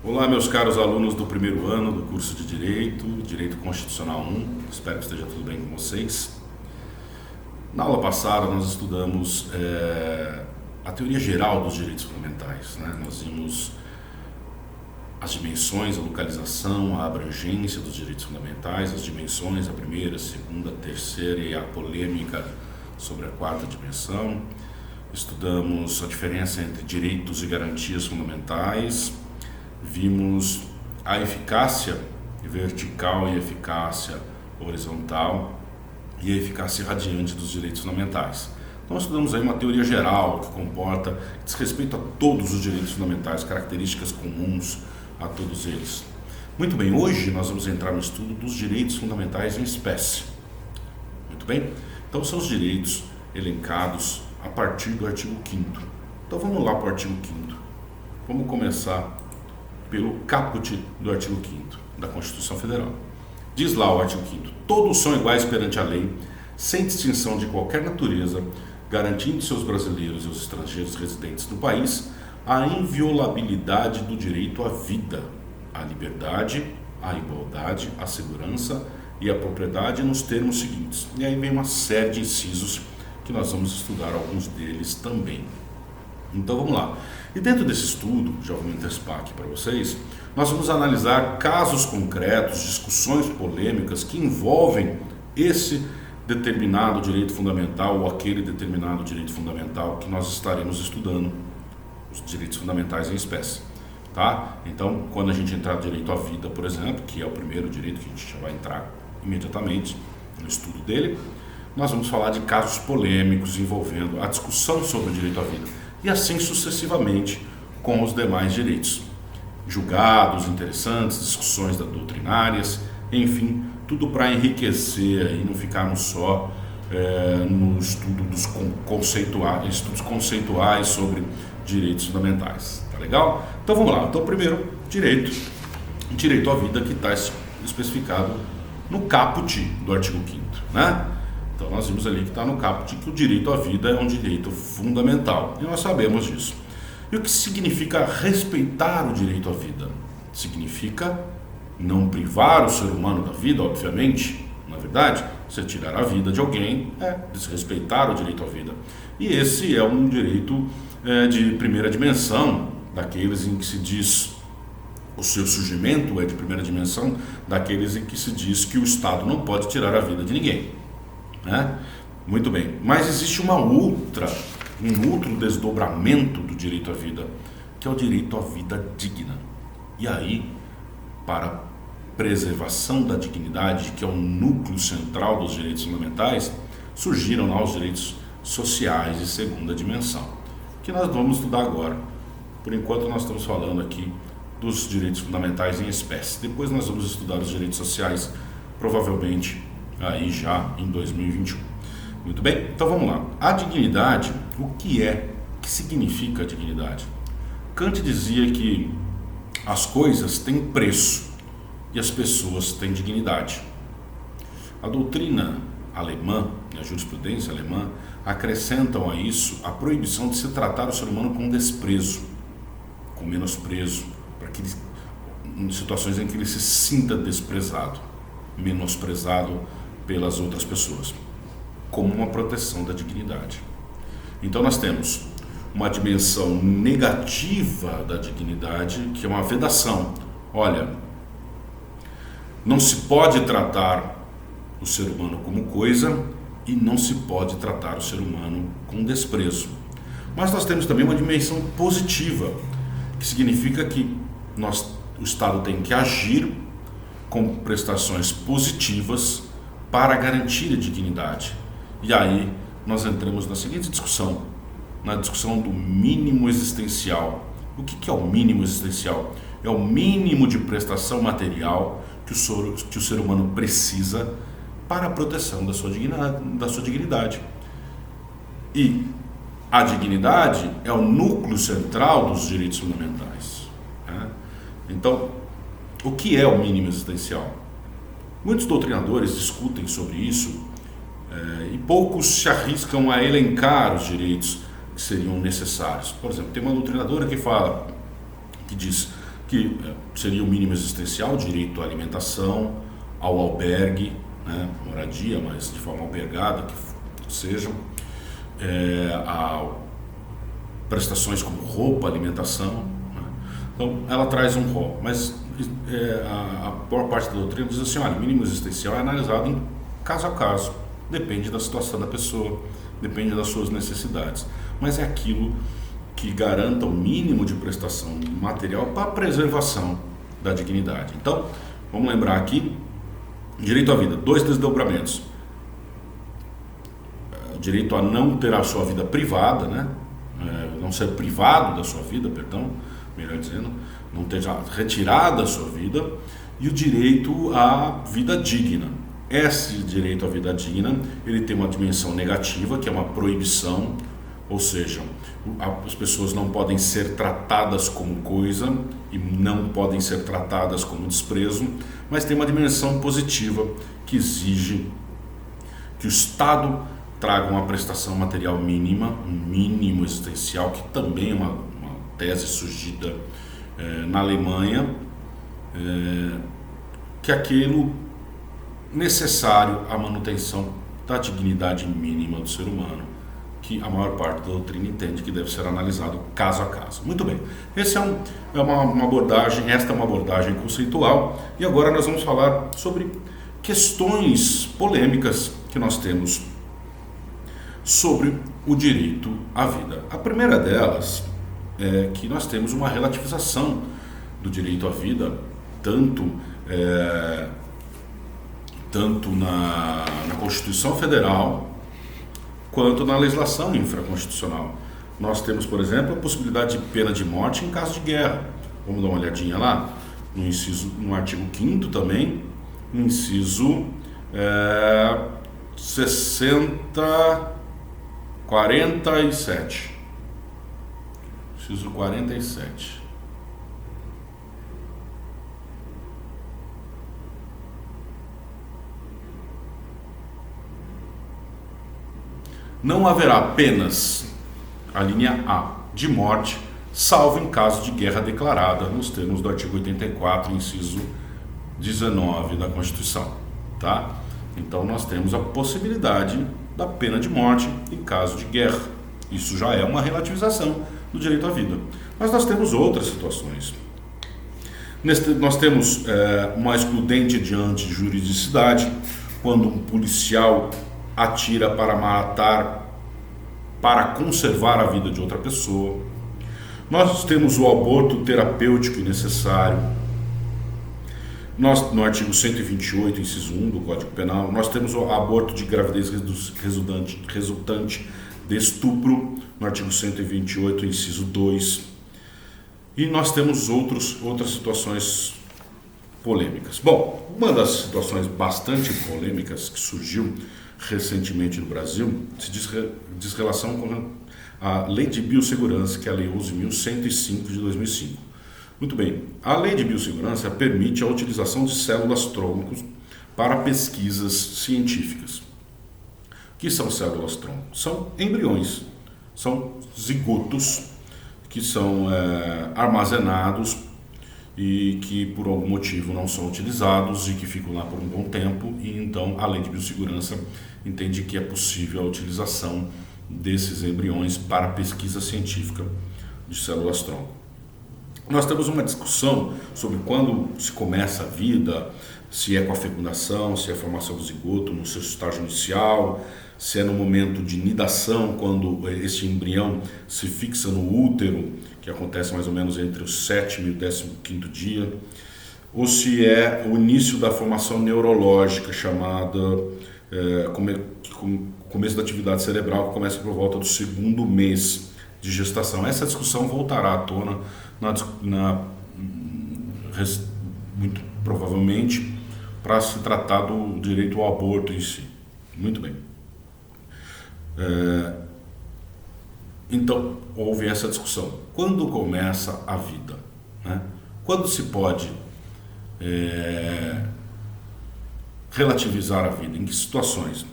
Olá, meus caros alunos do primeiro ano do curso de Direito Constitucional 1. Espero que esteja tudo bem com vocês. Na aula passada nós estudamos a teoria geral dos direitos fundamentais, né? Nós vimos as dimensões, a localização, a abrangência dos direitos fundamentais, as dimensões, a primeira, a segunda, a terceira e a polêmica sobre a quarta dimensão. Estudamos a diferença entre direitos e garantias fundamentais. Vimos a eficácia vertical e eficácia horizontal e a eficácia radiante dos direitos fundamentais. Então estudamos aí uma teoria geral que diz respeito a todos os direitos fundamentais, características comuns a todos eles. Muito bem, hoje nós vamos entrar no estudo dos direitos fundamentais em espécie. Muito bem? Então são os direitos elencados a partir do artigo 5º. Então vamos lá para o artigo 5º. Vamos começar pelo caput do artigo 5º da Constituição Federal. Diz lá o artigo 5º: todos são iguais perante a lei, sem distinção de qualquer natureza, garantindo seus brasileiros e os estrangeiros residentes no país a inviolabilidade do direito à vida, à liberdade, à igualdade, à segurança e à propriedade nos termos seguintes. E aí vem uma série de incisos que nós vamos estudar alguns deles também. Então vamos lá. E dentro desse estudo, já vou me antecipar aqui para vocês, nós vamos analisar casos concretos, discussões polêmicas que envolvem esse determinado direito fundamental ou aquele determinado direito fundamental que nós estaremos estudando, os direitos fundamentais em espécie. Tá? Então, quando a gente entrar no direito à vida, por exemplo, que é o primeiro direito que a gente já vai entrar imediatamente no estudo dele, nós vamos falar de casos polêmicos envolvendo a discussão sobre o direito à vida. E assim sucessivamente com os demais direitos. Julgados interessantes, discussões doutrinárias, enfim, tudo para enriquecer e não ficarmos só no estudo dos estudos conceituais sobre direitos fundamentais. Tá legal? Então vamos lá. Então primeiro, direito à vida, que está especificado no caput do artigo 5º, né? Então nós vimos ali que está no caput que o direito à vida é um direito fundamental, e nós sabemos disso. E o que significa respeitar o direito à vida? Significa não privar o ser humano da vida, obviamente, na verdade. Você tirar a vida de alguém é desrespeitar o direito à vida. E esse é um direito de primeira dimensão, daqueles em que se diz, o seu surgimento é de primeira dimensão, daqueles em que se diz que o Estado não pode tirar a vida de ninguém. Né? Muito bem, mas existe um outro desdobramento do direito à vida, que é o direito à vida digna. E aí, para preservação da dignidade, que é o núcleo central dos direitos fundamentais, surgiram lá os direitos sociais de segunda dimensão, que nós vamos estudar agora. Por enquanto nós estamos falando aqui dos direitos fundamentais em espécie. Depois nós vamos estudar os direitos sociais, provavelmente aí já em 2021. Muito bem? Então vamos lá. A dignidade, o que significa a dignidade? Kant dizia que as coisas têm preço e as pessoas têm dignidade. A doutrina alemã, a jurisprudência alemã, acrescentam a isso a proibição de se tratar o ser humano com desprezo, com menosprezo, em situações em que ele se sinta desprezado, menosprezado pelas outras pessoas, como uma proteção da dignidade. Então nós temos uma dimensão negativa da dignidade, que é uma vedação. Olha, não se pode tratar o ser humano como coisa e não se pode tratar o ser humano com desprezo. Mas nós temos também uma dimensão positiva, que significa que o Estado tem que agir com prestações positivas para garantir a dignidade. E aí nós entramos na seguinte discussão, na discussão do mínimo existencial. O que é o mínimo existencial? É o mínimo de prestação material que o ser humano precisa para a proteção da sua dignidade. E a dignidade é o núcleo central dos direitos fundamentais. Né? Então, o que é o mínimo existencial? Muitos doutrinadores discutem sobre isso e poucos se arriscam a elencar os direitos que seriam necessários. Por exemplo, tem uma doutrinadora que diz que que seria o mínimo existencial, direito à alimentação, ao albergue, né, moradia, mas de forma albergada, que seja, a prestações como roupa, alimentação, né? Então ela traz um rol, mas a maior parte da doutrina diz assim, olha, o mínimo existencial é analisado em caso a caso, depende da situação da pessoa, depende das suas necessidades, mas é aquilo que garanta o mínimo de prestação material para a preservação da dignidade. Então, vamos lembrar aqui, direito à vida, 2 desdobramentos. Direito a não ter a sua vida privada, né? Não ser privado da sua vida, perdão, melhor dizendo, não ter retirado da sua vida, e o direito à vida digna. Esse direito à vida digna, ele tem uma dimensão negativa, que é uma proibição, ou seja, as pessoas não podem ser tratadas como coisa e não podem ser tratadas como desprezo, mas tem uma dimensão positiva que exige que o Estado traga uma prestação material mínima, um mínimo existencial, que também é uma tese surgida na Alemanha, que é aquilo necessário à manutenção da dignidade mínima do ser humano, que a maior parte da doutrina entende que deve ser analisado caso a caso. Muito bem, essa é uma abordagem conceitual, e agora nós vamos falar sobre questões polêmicas que nós temos sobre o direito à vida. A primeira delas é que nós temos uma relativização do direito à vida, tanto na Constituição Federal quanto na legislação infraconstitucional. Nós temos, por exemplo, a possibilidade de pena de morte em caso de guerra. Vamos dar uma olhadinha lá no artigo 5º também, no inciso 47. Inciso 47. Não haverá penas, a linha A, de morte, salvo em caso de guerra declarada, nos termos do artigo 84, inciso 19 da Constituição, tá? Então nós temos a possibilidade da pena de morte em caso de guerra. Isso já é uma relativização do direito à vida. Mas nós temos outras situações. Nós temos uma excludente diante de juridicidade, quando um policial atira para matar, para conservar a vida de outra pessoa. Nós temos o aborto terapêutico e necessário. Nós, no artigo 128, inciso 1 do Código Penal, nós temos o aborto de gravidez resultante de estupro, no artigo 128, inciso 2. E nós temos outras situações polêmicas. Bom, uma das situações bastante polêmicas que surgiu recentemente no Brasil se diz relação com a Lei de Biossegurança, que é a Lei 11.105 de 2005. Muito bem, a Lei de Biossegurança permite a utilização de células-troncos para pesquisas científicas. O que são células-troncos? São embriões, são zigotos que são armazenados e que por algum motivo não são utilizados e que ficam lá por um bom tempo, e então a Lei de Biossegurança entende que é possível a utilização desses embriões para pesquisa científica de células-tronco. Nós temos uma discussão sobre quando se começa a vida, se é com a fecundação, se é a formação do zigoto no seu estágio inicial, se é no momento de nidação, quando esse embrião se fixa no útero, que acontece mais ou menos entre o 7º e o 15º dia, ou se é o início da formação neurológica, chamada começo da atividade cerebral, que começa por volta do 2º mês de gestação. Essa discussão voltará à tona muito provavelmente para se tratar do direito ao aborto em si. Muito bem. Então, houve essa discussão. Quando começa a vida? Né? Quando se pode relativizar a vida? Em que situações?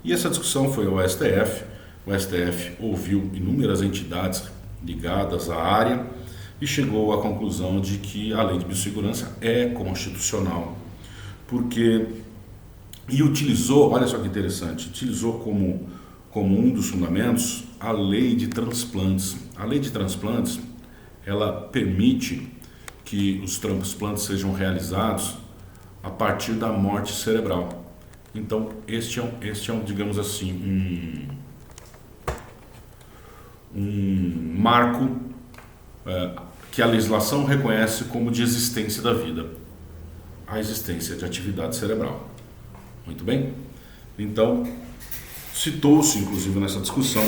E essa discussão foi ao STF. O STF ouviu inúmeras entidades ligadas à área e chegou à conclusão de que a lei de biossegurança é constitucional, porque, e utilizou, olha só que interessante, utilizou como um dos fundamentos a lei de transplantes. A lei de transplantes, ela permite que os transplantes sejam realizados a partir da morte cerebral. Então, este é um, digamos assim, um marco que a legislação reconhece como de existência da vida, a existência de atividade cerebral. Muito bem? Então, citou-se, inclusive, nessa discussão,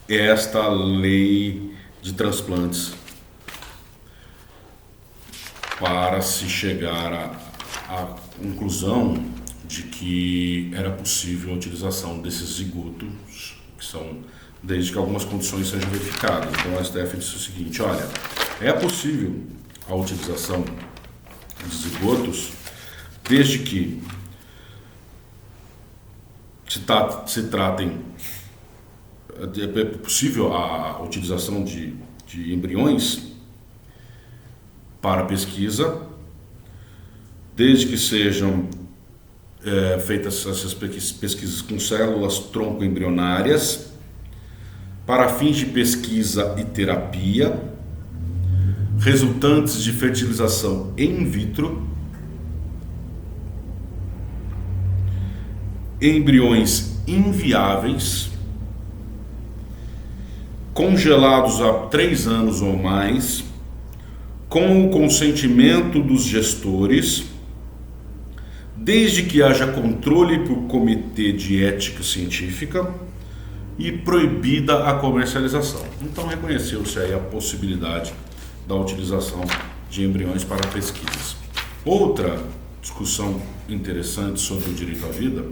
esta lei de transplantes para se chegar à conclusão de que era possível a utilização desses zigotos, que são, desde que algumas condições sejam verificadas. Então a STF disse o seguinte: olha, é possível a utilização de zigotos desde que se tratem, é possível a utilização de embriões para pesquisa, desde que sejam feitas essas pesquisas com células tronco embrionárias para fins de pesquisa e terapia, resultantes de fertilização in vitro, embriões inviáveis, congelados há 3 anos ou mais, com o consentimento dos gestores, desde que haja controle por comitê de ética científica e proibida a comercialização. Então reconheceu-se aí a possibilidade da utilização de embriões para pesquisas. Outra discussão interessante sobre o direito à vida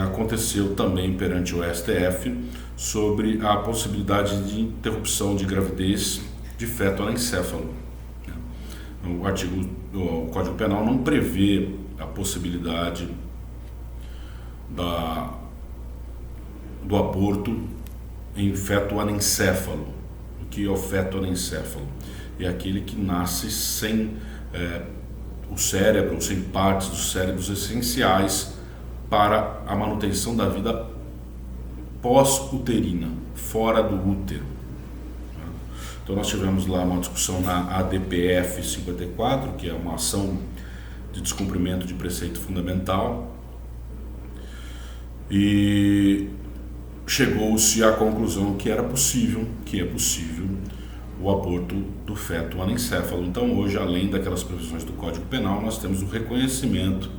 aconteceu também perante o STF sobre a possibilidade de interrupção de gravidez de feto anencéfalo. O Código Penal não prevê a possibilidade do aborto em feto anencéfalo. O que é o feto anencéfalo? É aquele que nasce sem o cérebro, sem partes dos cérebros essenciais para a manutenção da vida pós-uterina, fora do útero. Então nós tivemos lá uma discussão na ADPF 54, que é uma ação de descumprimento de preceito fundamental, e chegou-se à conclusão que é possível o aborto do feto anencéfalo. Então hoje, além daquelas previsões do Código Penal, nós temos o reconhecimento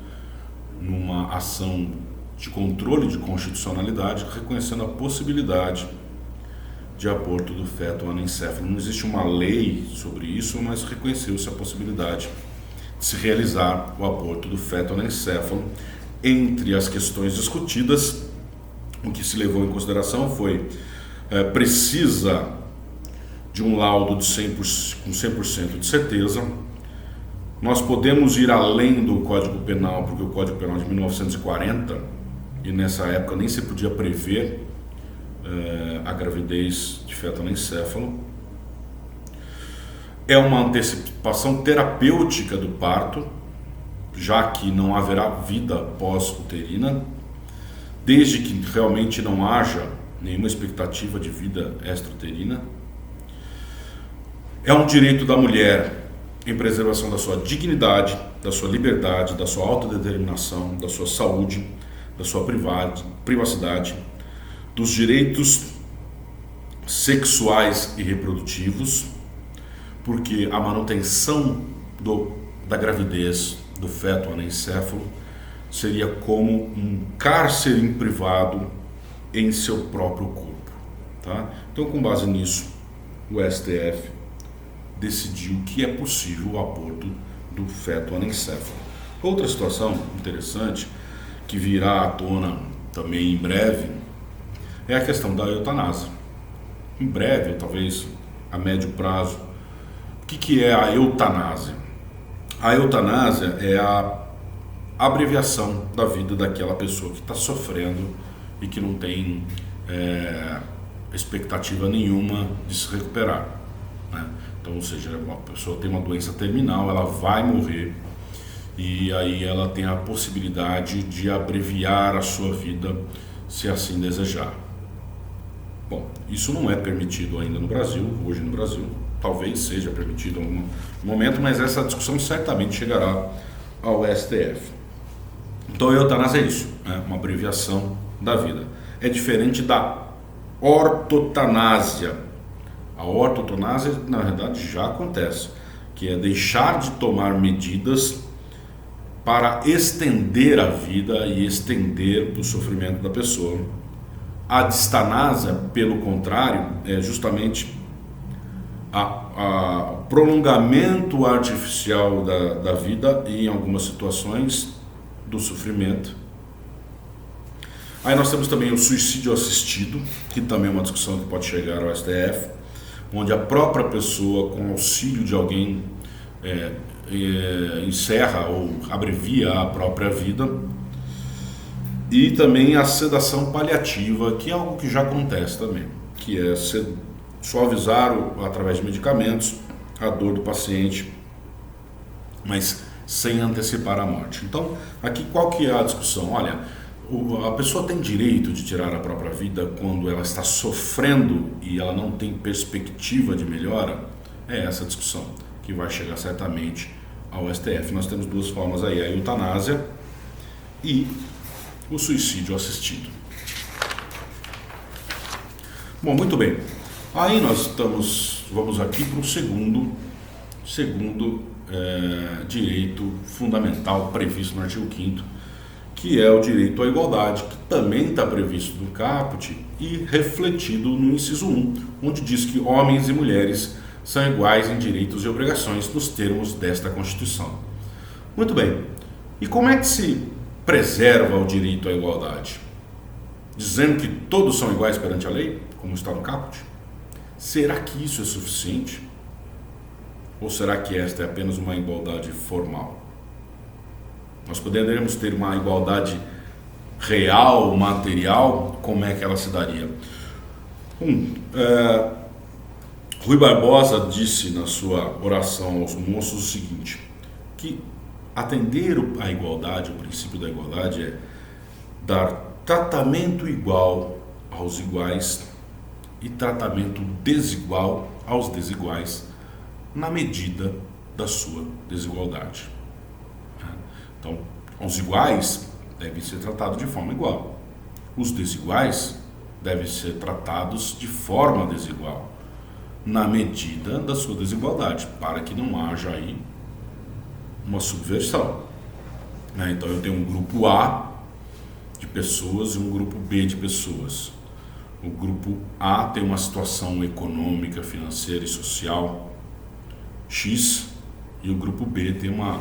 numa ação de controle de constitucionalidade, reconhecendo a possibilidade de aborto do feto anencéfalo. Não existe uma lei sobre isso, mas reconheceu-se a possibilidade de se realizar o aborto do feto anencéfalo. Entre as questões discutidas, o que se levou em consideração foi precisa de um laudo com 100% de certeza. Nós podemos ir além do Código Penal, porque o Código Penal é de 1940, e nessa época nem se podia prever a gravidez de feto anencéfalo. É uma antecipação terapêutica do parto, já que não haverá vida pós-uterina, desde que realmente não haja nenhuma expectativa de vida extra-uterina. É um direito da mulher em preservação da sua dignidade, da sua liberdade, da sua autodeterminação, da sua saúde, da sua privacidade, dos direitos sexuais e reprodutivos, porque a manutenção da gravidez do feto anencéfalo seria como um cárcere privado em seu próprio corpo, tá? Então, com base nisso, o STF decidiu que é possível o aborto do feto anencéfalo. Outra situação interessante que virá à tona também em breve é a questão da eutanásia. Em breve, ou talvez a médio prazo, o que é a eutanásia? A eutanásia é a abreviação da vida daquela pessoa que está sofrendo e que não tem expectativa nenhuma de se recuperar. né? Então, ou seja, uma pessoa tem uma doença terminal, ela vai morrer e aí ela tem a possibilidade de abreviar a sua vida, se assim desejar. Bom, isso não é permitido ainda no Brasil, hoje no Brasil, talvez seja permitido em algum momento, mas essa discussão certamente chegará ao STF. Então a eutanásia é isso, né? Uma abreviação da vida. É diferente da ortotanásia. A ortotanásia, na verdade, já acontece, que é deixar de tomar medidas para estender a vida e estender o sofrimento da pessoa. A distanásia, pelo contrário, é justamente a prolongamento artificial da vida e, em algumas situações, do sofrimento. Aí nós temos também o suicídio assistido, que também é uma discussão que pode chegar ao STF, onde a própria pessoa, com auxílio de alguém, encerra ou abrevia a própria vida. E também a sedação paliativa, que é algo que já acontece também, que é suavizar através de medicamentos a dor do paciente, mas sem antecipar a morte. Então, aqui qual que é a discussão? Olha, a pessoa tem direito de tirar a própria vida quando ela está sofrendo e ela não tem perspectiva de melhora? É essa discussão que vai chegar certamente ao STF. Nós temos duas formas aí, a eutanásia e o suicídio assistido. Bom, muito bem. Aí nós vamos aqui para o segundo direito fundamental previsto no artigo 5º, que é o direito à igualdade, que também está previsto no caput e refletido no inciso 1, onde diz que homens e mulheres são iguais em direitos e obrigações nos termos desta Constituição. Muito bem. E como é que se preserva o direito à igualdade? Dizendo que todos são iguais perante a lei, como está no caput? Será que isso é suficiente? Ou será que esta é apenas uma igualdade formal? Nós poderíamos ter uma igualdade real, material, como é que ela se daria? Rui Barbosa disse na sua oração aos moços o seguinte, que atender à igualdade, o princípio da igualdade é dar tratamento igual aos iguais e tratamento desigual aos desiguais na medida da sua desigualdade. Então, os iguais devem ser tratados de forma igual. Os desiguais devem ser tratados de forma desigual, na medida da sua desigualdade, para que não haja aí uma subversão. Então, eu tenho um grupo A de pessoas e um grupo B de pessoas. O grupo A tem uma situação econômica, financeira e social X, e o grupo B tem uma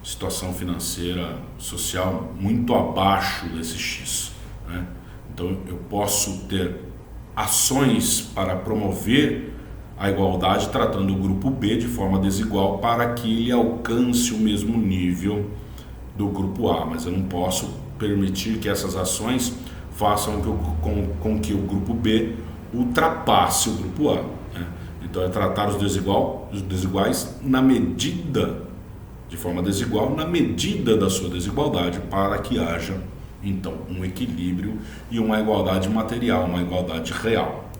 situação financeira, social muito abaixo desse X, né? Então eu posso ter ações para promover a igualdade tratando o grupo B de forma desigual para que ele alcance o mesmo nível do grupo A, mas eu não posso permitir que essas ações façam com que o grupo B ultrapasse o grupo A, né? Então é tratar os desiguais na medida, de forma desigual, na medida da sua desigualdade, para que haja então um equilíbrio e uma igualdade material, uma igualdade real.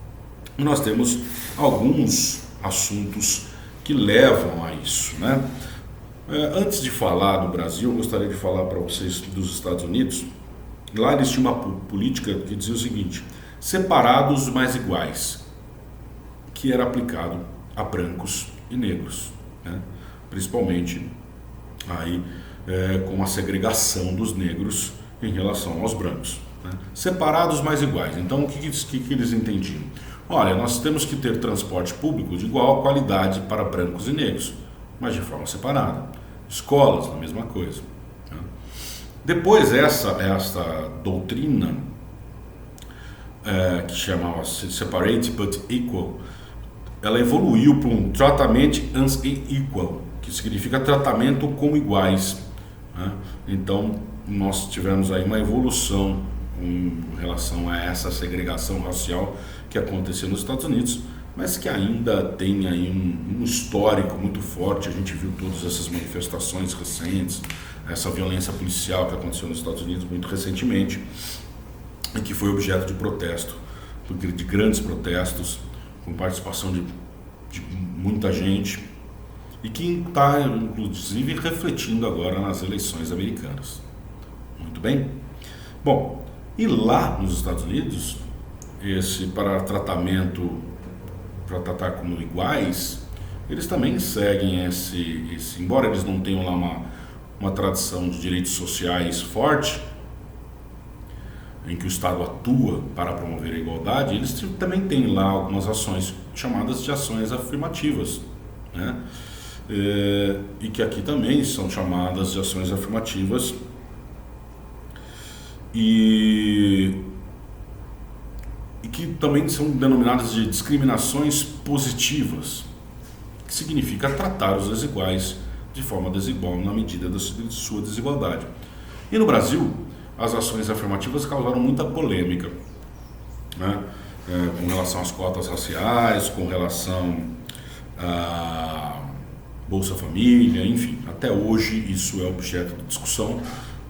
E nós temos alguns assuntos que levam a isso, né? Antes de falar do Brasil, eu gostaria de falar para vocês dos Estados Unidos. Lá eles tinham uma política que dizia o seguinte: separados mas iguais, que era aplicado a brancos e negros, né? Principalmente aí com a segregação dos negros em relação aos brancos, né? Separados mas iguais. Então o que eles entendiam? Olha, nós temos que ter transporte público de igual qualidade para brancos e negros, mas de forma separada. Escolas, a mesma coisa, né? Depois essa doutrina que chamava-se Separate but Equal, ela evoluiu para um Treatment as Equal, que significa tratamento como iguais, né? Então nós tivemos aí uma evolução em relação a essa segregação racial que acontecia nos Estados Unidos, mas que ainda tem aí um histórico muito forte. A gente viu todas essas manifestações recentes, essa violência policial que aconteceu nos Estados Unidos muito recentemente, e que foi objeto de protesto, de grandes protestos, com participação de muita gente, e que está, inclusive, refletindo agora nas eleições americanas. Muito bem? Bom, e lá nos Estados Unidos, para tratar como iguais, eles também seguem embora eles não tenham lá uma tradição de direitos sociais forte, em que o Estado atua para promover a igualdade, eles também têm lá algumas ações chamadas de ações afirmativas, né? E que aqui também são chamadas de ações afirmativas e que também são denominadas de discriminações positivas, que significa tratar os desiguais de forma desigual na medida da sua desigualdade. E no Brasil, as ações afirmativas causaram muita polêmica, né? Com relação às cotas raciais, com relação à Bolsa Família, enfim, até hoje isso é objeto de discussão,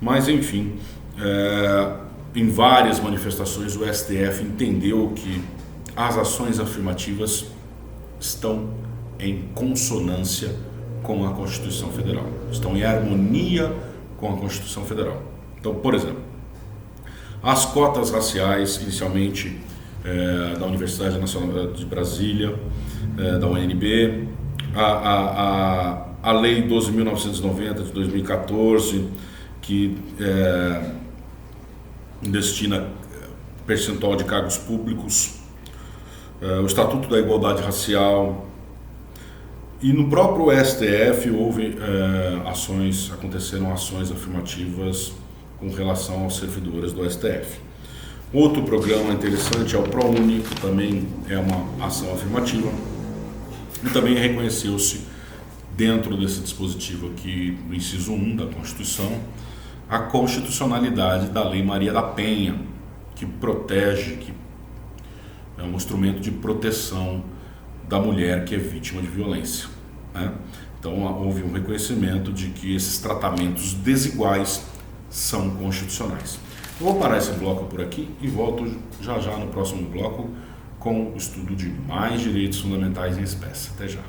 mas enfim, em várias manifestações o STF entendeu que as ações afirmativas estão em consonância com a Constituição Federal, estão em harmonia com a Constituição Federal. Então, por exemplo, as cotas raciais, inicialmente da Universidade Nacional de Brasília, da UNB, a Lei 12.990 de 2014, que destina percentual de cargos públicos, o Estatuto da Igualdade Racial, e no próprio STF houve aconteceram ações afirmativas com relação aos servidores do STF. Outro programa interessante é o ProUni, que também é uma ação afirmativa, e também reconheceu-se dentro desse dispositivo aqui, no inciso 1 da Constituição, a constitucionalidade da Lei Maria da Penha, que protege, que é um instrumento de proteção da mulher que é vítima de violência, né? Então houve um reconhecimento de que esses tratamentos desiguais são constitucionais. Eu vou parar esse bloco por aqui e volto já no próximo bloco com o estudo de mais direitos fundamentais em espécie. Até já.